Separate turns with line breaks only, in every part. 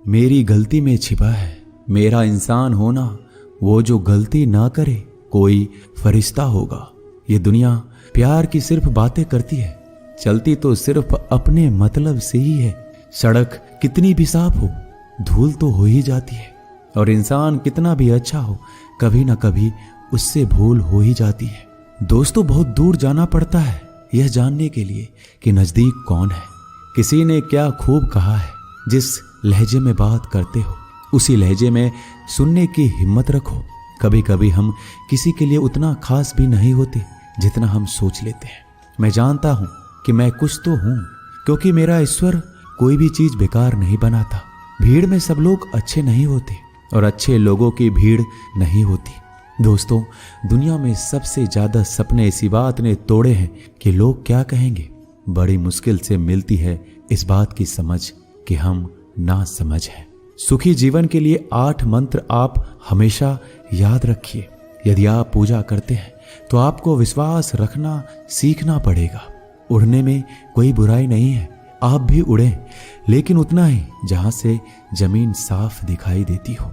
मेरी गलती में छिपा है मेरा इंसान होना, वो जो गलती ना करे कोई फरिश्ता होगा। ये दुनिया प्यार की सिर्फ बातें करती है, चलती तो सिर्फ अपने मतलब से ही है। सड़क कितनी भी साफ हो धूल तो हो ही जाती है, और इंसान कितना भी अच्छा हो कभी ना कभी उससे भूल हो ही जाती है। दोस्तों, बहुत दूर जाना पड़ता है यह जानने के लिए कि नजदीक कौन है। किसी ने क्या खूब कहा है, जिस लहजे में बात करते हो उसी लहजे में सुनने की हिम्मत रखो। कभी कभी हम किसी के लिए उतना खास भी नहीं होते जितना हम सोच लेते हैं। मैं जानता हूं कि मैं कुछ तो हूं, क्योंकि मेरा ईश्वर कोई भी चीज बेकार नहीं बनाता। भीड़ में सब लोग अच्छे नहीं होते और अच्छे लोगों की भीड़ नहीं होती। दोस्तों, दुनिया में सबसे ज्यादा सपने इसी बात ने तोड़े हैं कि लोग क्या कहेंगे। बड़ी मुश्किल से मिलती है इस बात की समझ कि हम ना समझ हैं। सुखी जीवन के लिए 8 मंत्र आप हमेशा याद रखिए। यदि आप पूजा करते हैं तो आपको विश्वास रखना सीखना पड़ेगा। उड़ने में कोई बुराई नहीं है, आप भी उड़ें, लेकिन उतना ही जहां से जमीन साफ दिखाई देती हो।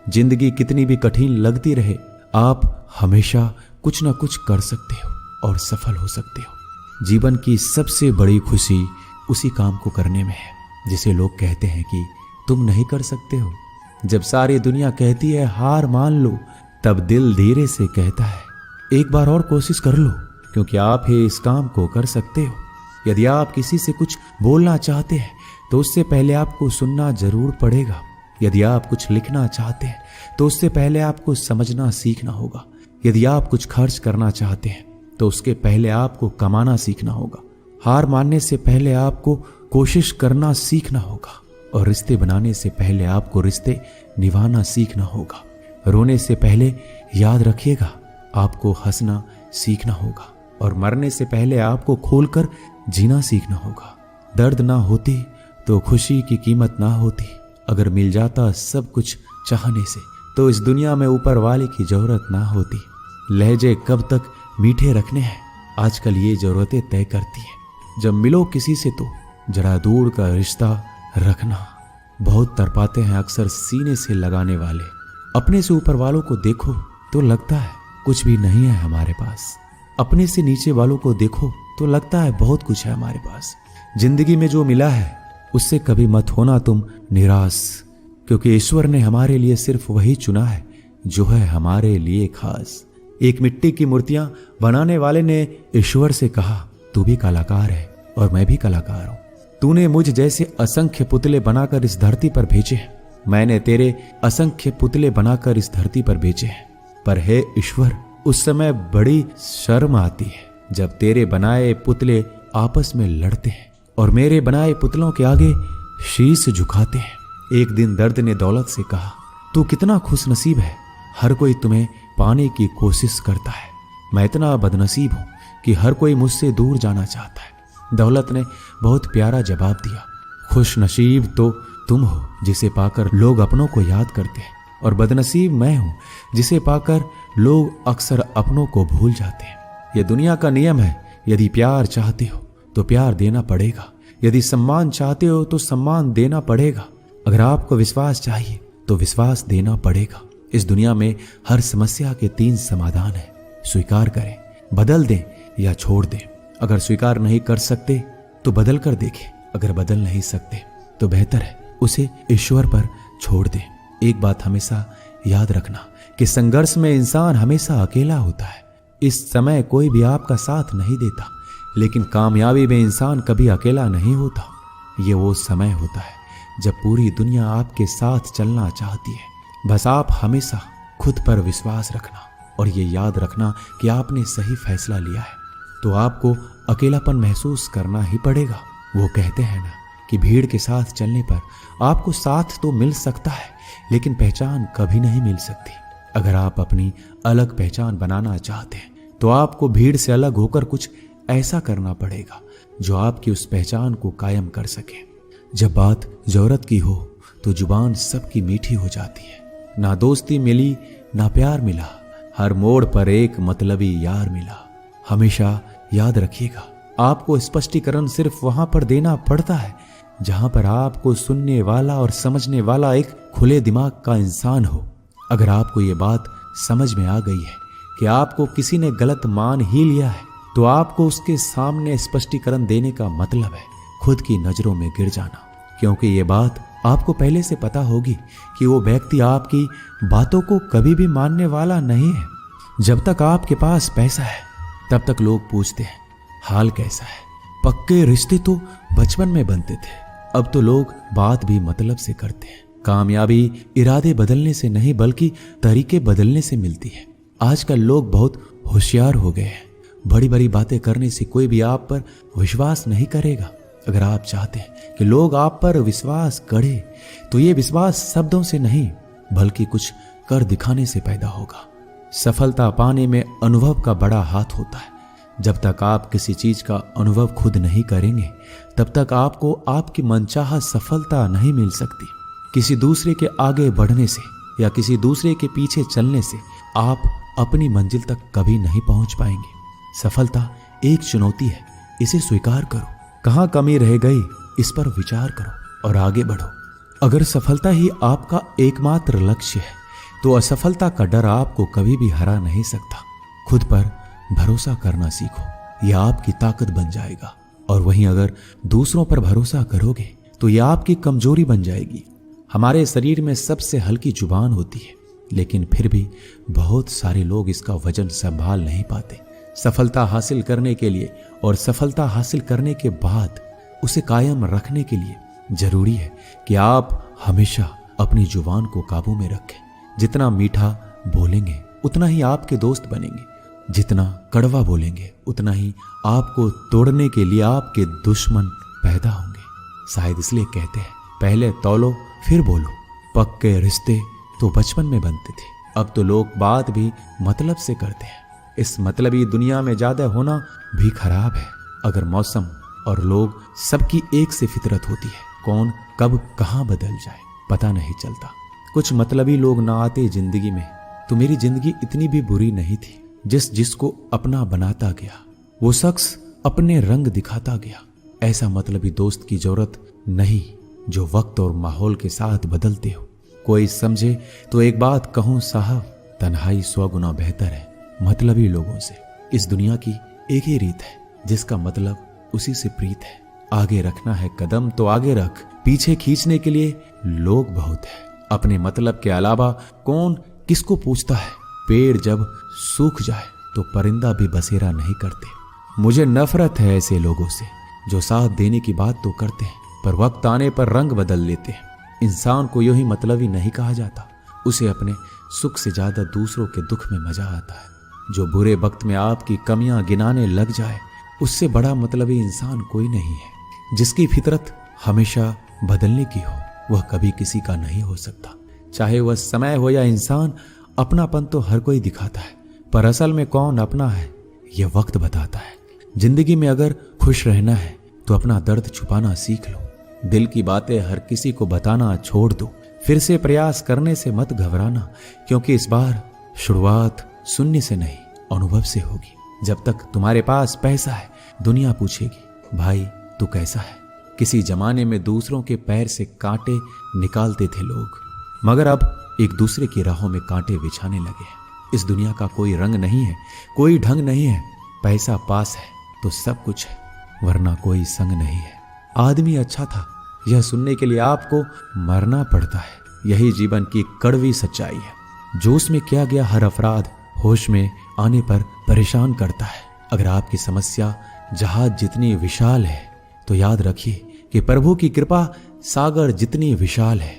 जिंदगी कितनी भी कठिन लगती रहे, आप हमेशा कुछ ना कुछ कर सकते हो और सफल हो सकते हो। जीवन की सबसे बड़ी खुशी उसी काम को करने में है जिसे लोग कहते हैं कि तुम नहीं कर सकते हो। जब सारी दुनिया कहती है हार मान लो, तब दिल धीरे से कहता है एक बार और कोशिश कर लो, क्योंकि आप ही इस काम को कर सकते हो। यदि आप किसी से कुछ बोलना चाहते हैं तो उससे पहले आपको सुनना जरूर पड़ेगा। यदि आप कुछ लिखना चाहते हैं तो उससे पहले आपको समझना सीखना होगा। यदि आप कुछ खर्च करना चाहते हैं तो उसके पहले आपको कमाना सीखना होगा। हार मानने से पहले आपको कोशिश करना सीखना होगा, और रिश्ते बनाने से पहले आपको रिश्ते निभाना सीखना होगा। रोने से पहले याद रखिएगा आपको हंसना सीखना होगा, और मरने से पहले आपको खोलकर जीना सीखना होगा। दर्द ना होती तो खुशी की कीमत ना होती। अगर मिल जाता सब कुछ चाहने से तो इस दुनिया में ऊपर वाले की जरूरत ना होती। लहजे कब तक मीठे रखने हैं, आजकल ये जरूरतें तय करती हैं। जब मिलो किसी से तो जरा दूर का रिश्ता रखना। बहुत तड़पाते हैं अक्सर सीने से लगाने वाले। अपने से ऊपर वालों को देखो तो लगता है कुछ भी नहीं है हमारे पास। अपने से नीचे वालों को देखो तो लगता है बहुत कुछ है हमारे पास। जिंदगी में जो मिला है उससे कभी मत होना तुम निराश, क्योंकि ईश्वर ने हमारे लिए सिर्फ वही चुना है जो है हमारे लिए खास। एक मिट्टी की मूर्तियां बनाने वाले ने ईश्वर से कहा तू भी कलाकार है और मैं भी कलाकार हूं। तूने मुझ जैसे असंख्य पुतले बनाकर इस धरती पर भेजे हैं, मैंने तेरे असंख्य पुतले बनाकर इस धरती पर भेजे हैं। पर हे ईश्वर, उस समय बड़ी शर्म आती है जब तेरे बनाए पुतले आपस में लड़ते हैं और मेरे बनाए पुतलों के आगे शीश झुकाते हैं। एक दिन दर्द ने दौलत से कहा तू कितना खुशनसीब है, हर कोई तुम्हें पाने की कोशिश करता है। मैं इतना बदनसीब हूं कि हर कोई मुझसे दूर जाना चाहता है। दौलत ने बहुत प्यारा जवाब दिया, खुश नसीब तो तुम हो जिसे पाकर लोग अपनों को याद करते हैं, और बदनसीब मैं हूं जिसे पाकर लोग अक्सर अपनों को भूल जाते हैं। यह दुनिया का नियम है, यदि प्यार चाहते हो तो प्यार देना पड़ेगा, यदि सम्मान चाहते हो तो सम्मान देना पड़ेगा, अगर आपको विश्वास चाहिए तो विश्वास देना पड़ेगा। इस दुनिया में हर समस्या के 3 समाधान है, स्वीकार करें, बदल दें या छोड़ दें। अगर स्वीकार नहीं कर सकते तो बदल कर देखें, अगर बदल नहीं सकते तो बेहतर है उसे ईश्वर पर छोड़ दें। एक बात हमेशा याद रखना कि संघर्ष में इंसान हमेशा अकेला होता है। इस समय कोई भी आपका साथ नहीं देता, लेकिन कामयाबी में इंसान कभी अकेला नहीं होता। ये वो समय होता है जब पूरी दुनिया आपके साथ चलना चाहती है। बस आप हमेशा खुद पर विश्वास रखना और ये याद रखना कि आपने सही फैसला लिया है, तो आपको अकेलापन महसूस करना ही पड़ेगा। वो कहते हैं ना कि भीड़ के साथ चलने पर आपको साथ तो मिल सकता है, लेकिन पहचान कभी नहीं मिल सकती। अगर आप अपनी अलग पहचान बनाना चाहते हैं तो आपको भीड़ से अलग होकर कुछ ऐसा करना पड़ेगा जो आपकी उस पहचान को कायम कर सके। जब बात जरूरत की हो तो जुबान सबकी मीठी हो जाती है। ना दोस्ती मिली ना प्यार मिला, हर मोड़ पर एक मतलबी यार मिला। हमेशा याद रखिएगा, आपको स्पष्टीकरण सिर्फ वहां पर देना पड़ता है जहां पर आपको सुनने वाला और समझने वाला एक खुले दिमाग का इंसान हो। अगर आपको ये बात समझ में आ गई है कि आपको किसी ने गलत मान ही लिया है, तो आपको उसके सामने स्पष्टीकरण देने का मतलब है खुद की नजरों में गिर जाना, क्योंकि ये बात आपको पहले से पता होगी कि वो व्यक्ति आपकी बातों को कभी भी मानने वाला नहीं है। जब तक आपके पास पैसा है तब तक लोग पूछते हैं हाल कैसा है। पक्के रिश्ते तो बचपन में बनते थे, अब तो लोग बात भी मतलब से करते हैं। कामयाबी इरादे बदलने से नहीं बल्कि तरीके बदलने से मिलती है। आजकल लोग बहुत होशियार हो गए हैं। बड़ी बड़ी बातें करने से कोई भी आप पर विश्वास नहीं करेगा। अगर आप चाहते हैं कि लोग आप पर विश्वास करें, तो ये विश्वास शब्दों से नहीं बल्कि कुछ कर दिखाने से पैदा होगा। सफलता पाने में अनुभव का बड़ा हाथ होता है। जब तक आप किसी चीज का अनुभव खुद नहीं करेंगे, तब तक आपको आपकी मनचाहा सफलता नहीं मिल सकती। किसी दूसरे के आगे बढ़ने से या किसी दूसरे के पीछे चलने से आप अपनी मंजिल तक कभी नहीं पहुंच पाएंगे। सफलता एक चुनौती है, इसे स्वीकार करो। कहां कमी रह गई इस पर विचार करो और आगे बढ़ो। अगर सफलता ही आपका एकमात्र लक्ष्य है, तो असफलता का डर आपको कभी भी हरा नहीं सकता। खुद पर भरोसा करना सीखो, यह आपकी ताकत बन जाएगा। और वहीं अगर दूसरों पर भरोसा करोगे तो यह आपकी कमजोरी बन जाएगी। हमारे शरीर में सबसे हल्की जुबान होती है, लेकिन फिर भी बहुत सारे लोग इसका वजन संभाल नहीं पाते। सफलता हासिल करने के लिए और सफलता हासिल करने के बाद उसे कायम रखने के लिए जरूरी है कि आप हमेशा अपनी जुबान को काबू में रखें। जितना मीठा बोलेंगे उतना ही आपके दोस्त बनेंगे, जितना कड़वा बोलेंगे उतना ही आपको तोड़ने के लिए आपके दुश्मन पैदा होंगे। शायद इसलिए कहते हैं पहले तौलो फिर बोलो। पक्के रिश्ते तो बचपन में बनते थे, अब तो लोग बात भी मतलब से करते हैं। इस मतलबी दुनिया में ज्यादा होना भी खराब है। अगर मौसम और लोग सबकी एक से फितरत होती है, कौन कब कहां बदल जाए पता नहीं चलता। कुछ मतलबी लोग ना आते जिंदगी में तो मेरी जिंदगी इतनी भी बुरी नहीं थी। जिसको अपना बनाता गया वो शख्स अपने रंग दिखाता गया। ऐसा मतलबी दोस्त की जरूरत नहीं जो वक्त और माहौल के साथ बदलते हो। कोई समझे तो एक बात कहूं साहब, तन्हाई 100 गुना बेहतर है मतलबी लोगों से। इस दुनिया की एक ही रीत है, जिसका मतलब उसी से प्रीत है। आगे रखना है कदम तो आगे रख, पीछे खींचने के लिए लोग बहुत है। अपने मतलब के अलावा कौन किसको पूछता है। पेड़ जब सूख जाए तो परिंदा भी बसेरा नहीं करते। मुझे नफरत है ऐसे लोगों से जो साथ देने की बात तो करते हैं पर वक्त आने पर रंग बदल लेते हैं। इंसान को यूं ही मतलबी नहीं कहा जाता, उसे अपने सुख से ज्यादा दूसरों के दुख में मजा आता है। जो बुरे वक्त में आपकी कमियां गिनाने लग जाए, उससे बड़ा मतलबी इंसान कोई नहीं है। जिसकी फितरत हमेशा बदलने की हो, वह कभी किसी का नहीं हो सकता। चाहे वह समय हो या इंसान, अपनापन तो हर कोई दिखाता है, पर असल में कौन अपना है यह वक्त बताता है। जिंदगी में अगर खुश रहना है तो अपना दर्द छुपाना सीख लो। दिल की बातें हर किसी को बताना छोड़ दो। फिर से प्रयास करने से मत घबराना, क्योंकि इस बार शुरुआत सुनने से नहीं अनुभव से होगी। जब तक तुम्हारे पास पैसा है, दुनिया पूछेगी भाई तू कैसा है। किसी जमाने में दूसरों के पैर से कांटे निकालते थे लोग, मगर अब एक दूसरे की राहों में कांटे बिछाने लगे हैं। इस दुनिया का कोई रंग नहीं है, कोई ढंग नहीं है। पैसा पास है तो सब कुछ है, वरना कोई संग नहीं है। आदमी अच्छा था, यह सुनने के लिए आपको मरना पड़ता है। यही जीवन की कड़वी सच्चाई है। जोश में किया गया हर अपराध होश में आने पर परेशान करता है। अगर आपकी समस्या जहाज जितनी विशाल है, तो याद रखिए कि प्रभु की कृपा सागर जितनी विशाल है।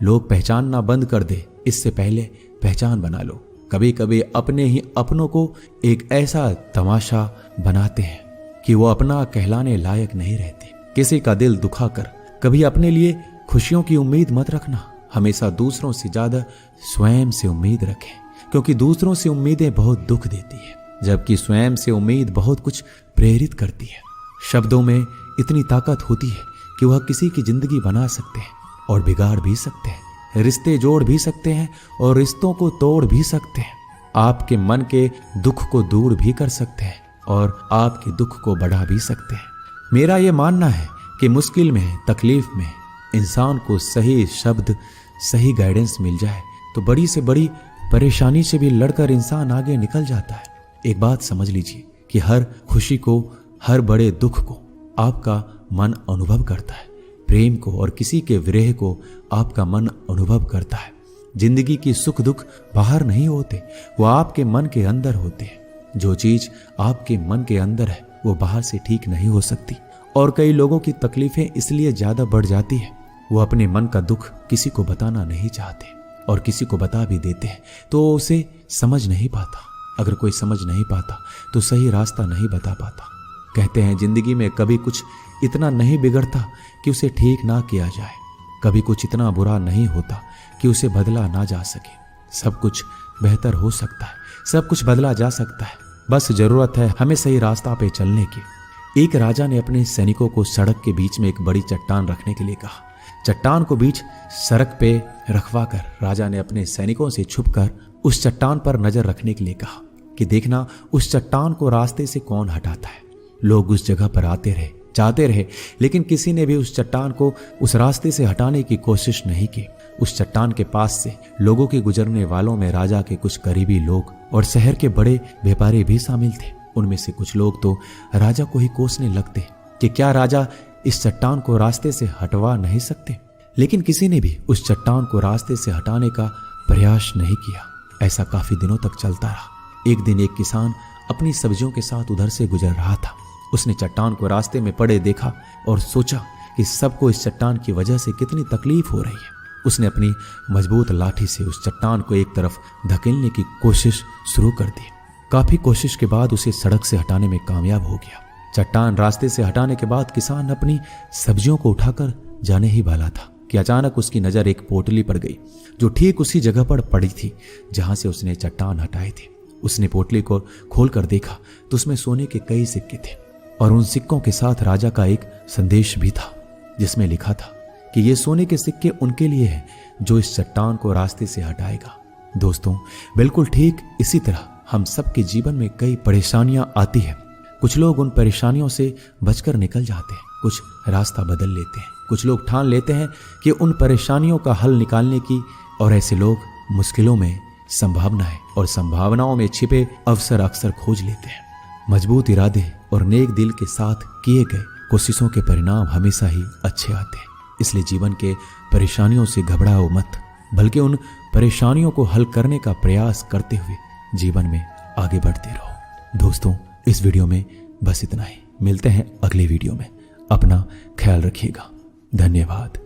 लोग पहचानना बंद कर दे, इससे पहले पहचान बना लो। कभी कभी अपने ही अपनों को एक ऐसा तमाशा बनाते हैं कि वो अपना कहलाने लायक नहीं रहते। किसी का दिल दुखाकर कभी अपने लिए खुशियों की उम्मीद मत रखना। हमेशा दूसरों से ज्यादा स्वयं से उम्मीद रखें, क्योंकि दूसरों से उम्मीदें बहुत दुख देती है, जबकि स्वयं से उम्मीद बहुत कुछ प्रेरित करती है। शब्दों में इतनी ताकत होती है कि वह किसी की जिंदगी बना सकते हैं और बिगाड़ भी सकते हैं। रिश्ते जोड़ भी सकते हैं और रिश्तों को तोड़ भी सकते हैं। आपके मन के दुख को दूर भी कर सकते हैं और आपके दुख को बढ़ा भी सकते हैं। मेरा यह मानना है कि मुश्किल में, तकलीफ में इंसान को सही शब्द, सही गाइडेंस मिल जाए तो बड़ी से बड़ी परेशानी से भी लड़कर इंसान आगे निकल जाता है। एक बात समझ लीजिए कि हर खुशी को, हर बड़े दुख को आपका मन अनुभव करता है। प्रेम को और किसी के विरह को आपका मन अनुभव करता है। जिंदगी की सुख दुख बाहर नहीं होते, वो आपके मन के अंदर होते हैं। जो चीज आपके मन के अंदर है वो बाहर से ठीक नहीं हो सकती। और कई लोगों की तकलीफें इसलिए ज्यादा बढ़ जाती है, वो अपने मन का दुख किसी को बताना नहीं चाहते, और किसी को बता भी देते हैं तो उसे समझ नहीं पाता। अगर कोई समझ नहीं पाता तो सही रास्ता नहीं बता पाता। कहते हैं जिंदगी में कभी कुछ इतना नहीं बिगड़ता कि उसे ठीक ना किया जाए, कभी कुछ इतना बुरा नहीं होता कि उसे बदला ना जा सके। सब कुछ बेहतर हो सकता है, सब कुछ बदला जा सकता है, बस जरूरत है हमें सही रास्ता पे चलने की। एक राजा ने अपने सैनिकों को सड़क के बीच में एक बड़ी चट्टान रखने के लिए कहा। चट्टान को बीच सड़क पे रखवाकर राजा ने अपने सैनिकों से छुपकर उस चट्टान पर नजर रखने के लिए कहा कि देखना उस चट्टान को रास्ते से कौन हटाता है। लोग उस जगह पर आते रहे, जाते रहे, लेकिन किसी ने भी उस चट्टान को उस रास्ते से हटाने की कोशिश नहीं की। उस चट्टान के पास से लोगों के गुजरने वालों में राजा के कुछ करीबी लोग और शहर के बड़े व्यापारी भी शामिल थे। उनमें से कुछ लोग तो राजा को ही कोसने लगते कि क्या राजा इस चट्टान को रास्ते से हटवा नहीं सकते, लेकिन किसी ने भी उस चट्टान को रास्ते से हटाने का प्रयास नहीं किया। ऐसा काफी दिनों तक चलता रहा। एक दिन एक किसान अपनी सब्जियों के साथ उधर से गुजर रहा था। उसने चट्टान को रास्ते में पड़े देखा और सोचा कि सबको इस चट्टान की वजह से कितनी तकलीफ हो रही है। उसने अपनी मजबूत लाठी से उस चट्टान को एक तरफ धकेलने की कोशिश शुरू कर दी। काफी कोशिश के बाद उसे सड़क से हटाने में कामयाब हो गया। चट्टान रास्ते से हटाने के बाद किसान अपनी सब्जियों को उठाकर जाने ही वाला था कि अचानक उसकी नजर एक पोटली पर गई जो ठीक उसी जगह पर पड़ी थी जहां से उसने चट्टान हटाए थे। उसने पोटली को खोलकर देखा तो उसमें सोने के कई सिक्के थे और उन सिक्कों के साथ राजा का एक संदेश भी था जिसमें लिखा था कि ये सोने के सिक्के उनके लिए हैं जो इस चट्टान को रास्ते से हटाएगा। दोस्तों, बिल्कुल ठीक इसी तरह हम सबके जीवन में कई परेशानियां आती हैं। कुछ लोग उन परेशानियों से बचकर निकल जाते हैं, कुछ रास्ता बदल लेते हैं, कुछ लोग ठान लेते हैं कि उन परेशानियों का हल निकालने की, और ऐसे लोग मुश्किलों में संभावनाएं और संभावनाओं में छिपे अवसर अक्सर खोज लेते हैं। मजबूत इरादे और नेक दिल के साथ किए गए कोशिशों के परिणाम हमेशा ही अच्छे आते हैं। इसलिए जीवन के परेशानियों से घबराओ मत, बल्कि उन परेशानियों को हल करने का प्रयास करते हुए जीवन में आगे बढ़ते रहो। दोस्तों, इस वीडियो में बस इतना ही। मिलते हैं अगले वीडियो में। अपना ख्याल रखिएगा। धन्यवाद।